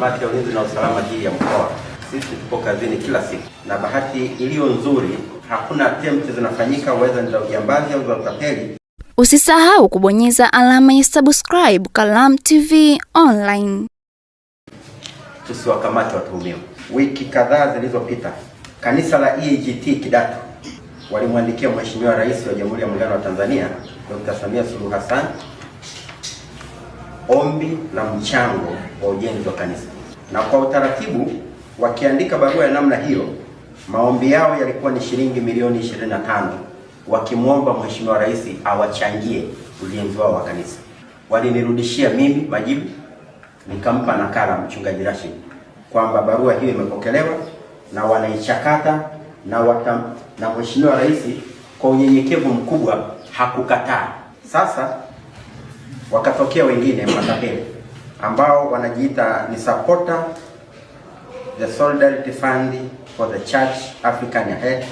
Kamati ya Ulinzi na Usalama hii ya mkoa, sisi tupo kazini kila siku, na bahati iliyo nzuri hakuna attempt zinafanyika weza za ujambazi au za utapeli. Usisahau kubonyeza alama ya subscribe Kalamu TV Online. Tusiwakamate watuhumiwa. Wiki kadhaa zilizopita, kanisa la EAGT Kidatu walimwandikia Mheshimiwa Rais wa Jamhuri ya Muungano wa Tanzania Dr. Samia Suluhu Hassan ombi la mchango wa ujenzi wa kanisa. Na kwa utaratibu wakiandika barua ya namna hiyo, maombi yao yalikuwa ni shilingi milioni 25, wakimwomba Mheshimiwa Rais awachangie ujenzi wao wa kanisa. Walinirudishia mimi majibu, nikampa nakala Mchungaji Rashid kwamba barua hiyo imepokelewa na wanaichakata na Mheshimiwa Rais kwa unyenyekevu mkubwa hakukataa. Sasa wakatokea wengine matapeli ambao wanajiita ni supporter the Solidarity Fund for the Church African Ahead,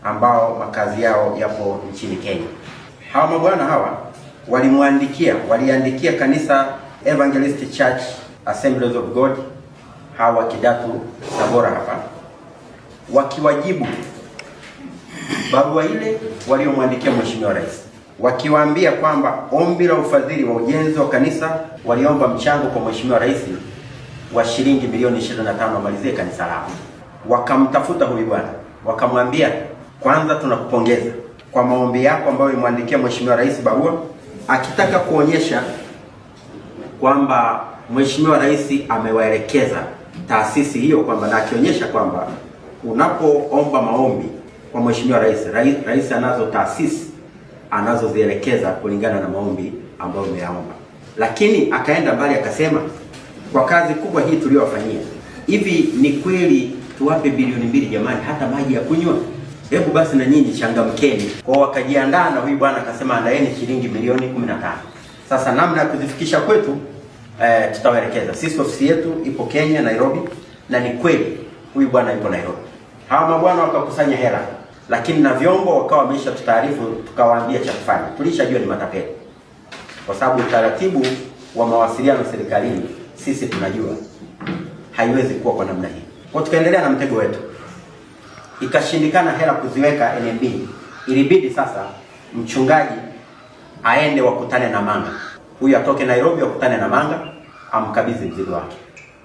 ambao makazi yao yapo nchini Kenya. Hawa mabwana hawa waliandikia kanisa Evangelist Church Assemblies of God hawa Kidatu Tabora hapa, wakiwajibu barua ile waliomwandikia Mheshimiwa Rais, wakiwaambia kwamba ombi la ufadhili wa ujenzi wa kanisa, waliomba mchango kwa Mheshimiwa Rais wa shilingi milioni 25 amalizie kanisa lao. Wakamtafuta huyu bwana, wakamwambia, kwanza tunakupongeza kwa maombi yako ambayo ulimwandikia Mheshimiwa Rais barua, akitaka kuonyesha kwamba Mheshimiwa Rais amewaelekeza taasisi hiyo kwamba, na akionyesha kwamba unapoomba maombi kwa Mheshimiwa Rais anazo taasisi anazozielekeza kulingana na maombi ambayo umeyaomba. Lakini akaenda mbali akasema, kwa kazi kubwa hii tuliyowafanyia, hivi ni kweli tuwape bilioni 2 jamani, hata maji ya kunywa? Hebu basi na nyinyi changamkeni. Kwa wakajiandaa, na huyu bwana akasema andaeni shilingi milioni 15. Sasa namna ya kuzifikisha kwetu tutawaelekeza. Sisi ofisi yetu ipo Kenya, Nairobi, na ni kweli huyu bwana yuko Nairobi. Hawa mabwana wakakusanya hela, lakini na vyombo wakawa wamesha tutaarifu, tukawaambia cha kufanya. Tulishajua ni matapeli, kwa sababu utaratibu wa mawasiliano serikalini sisi tunajua haiwezi kuwa kwa namna hii. Kwa tukaendelea na mtego wetu, ikashindikana hela kuziweka NMB. Ilibidi sasa mchungaji aende wakutane na Manga, huyu atoke Nairobi wakutane na Manga amkabidhi mzigo wake.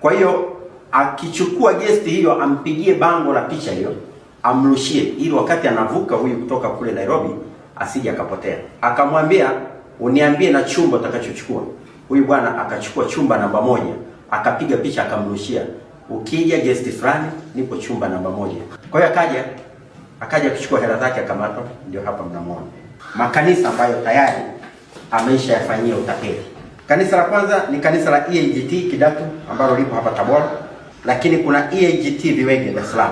Kwa hiyo akichukua gesti hiyo ampigie bango la picha hiyo amrushie, ili wakati anavuka huyu kutoka kule Nairobi asije akapotea. Akamwambia, uniambie na chumba utakachochukua. Huyu bwana akachukua chumba namba 1, akapiga picha akamrushia, ukija guest fulani nipo chumba namba 1. Kwa hiyo akaja kuchukua hela zake, akamatwa. Ndio hapa mnamuona makanisa ambayo tayari ameisha yafanyia utapeli. Kanisa la kwanza ni kanisa la EAGT Kidatu ambalo lipo hapa Tabora, lakini kuna EAGT Viwege Dar es Salaam.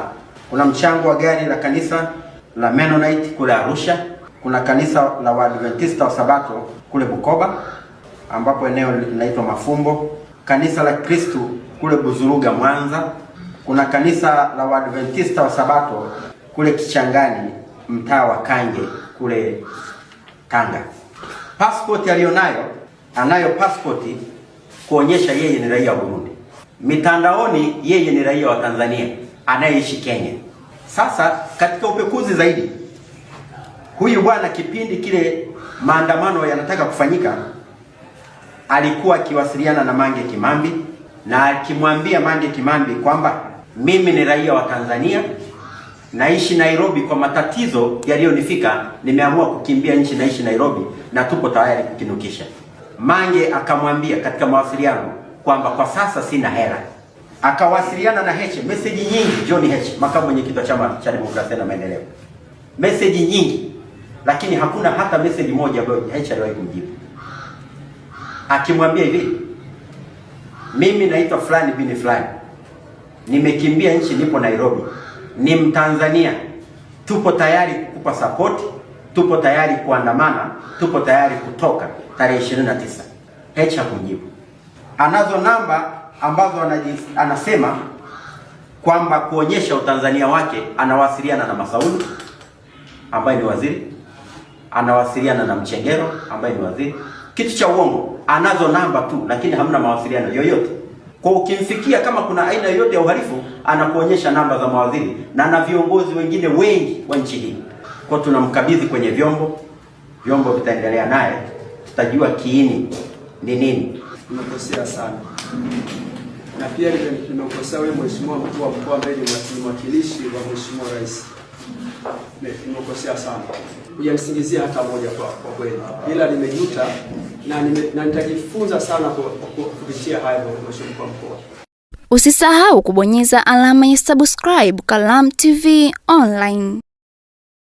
Kuna mchango wa gari la kanisa la Mennonite kule Arusha. Kuna kanisa la Waadventista wa Sabato kule Bukoba ambapo eneo linaitwa Mafumbo. Kanisa la Kristo kule Buzuruga Mwanza. Kuna kanisa la Waadventista wa Sabato kule Kichangani mtaa wa Kange kule Tanga. Passport alionayo, anayo passport kuonyesha yeye ni raia wa Burundi. Mitandaoni yeye ni raia wa Tanzania anayeishi Kenya. Sasa katika upekuzi zaidi, huyu bwana kipindi kile maandamano yanataka kufanyika, alikuwa akiwasiliana na Mange Kimambi na akimwambia Mange Kimambi kwamba mimi ni raia wa Tanzania, naishi Nairobi, kwa matatizo yaliyonifika nimeamua kukimbia nchi, naishi Nairobi na tupo tayari kukinukisha. Mange akamwambia katika mawasiliano kwamba kwa sasa sina hela. Akawasiliana na Heche, message nyingi, John Heche, makamu mwenyekiti wa Chama cha Demokrasia na Maendeleo. Message nyingi, lakini hakuna hata message moja ambayo Heche aliwahi kumjibu. Akimwambia hivi, mimi naitwa fulani bin fulani, nimekimbia nchi, nipo Nairobi, ni Mtanzania, tupo tayari kukupa support, tupo tayari kuandamana, tupo tayari kutoka tarehe 29. Heche hakumjibu. Anazo namba ambazo anasema kwamba kuonyesha utanzania wake, anawasiliana na Masauni ambaye ni waziri, anawasiliana na Mchengero ambaye ni waziri. Kitu cha uongo, anazo namba tu lakini hamna mawasiliano yoyote. Kwa ukimfikia kama kuna aina yoyote ya uhalifu, anakuonyesha namba za mawaziri na viongozi wengine wengi wa nchi hii. Kwa tunamkabidhi kwenye vyombo vitaendelea naye, tutajua kiini ni nini. Nimekosea sana, na pia nimekosea wewe mheshimiwa mkuu wa mkoa ambaye ni mwakilishi wa mheshimiwa rais. Nimekosea sana, hujanisingizia hata moja kwa kweli, ila nimejuta na nitajifunza sana kupitia haya mheshimiwa mkuu wa mkoa. Usisahau kubonyeza alama ya subscribe Kalamu TV Online.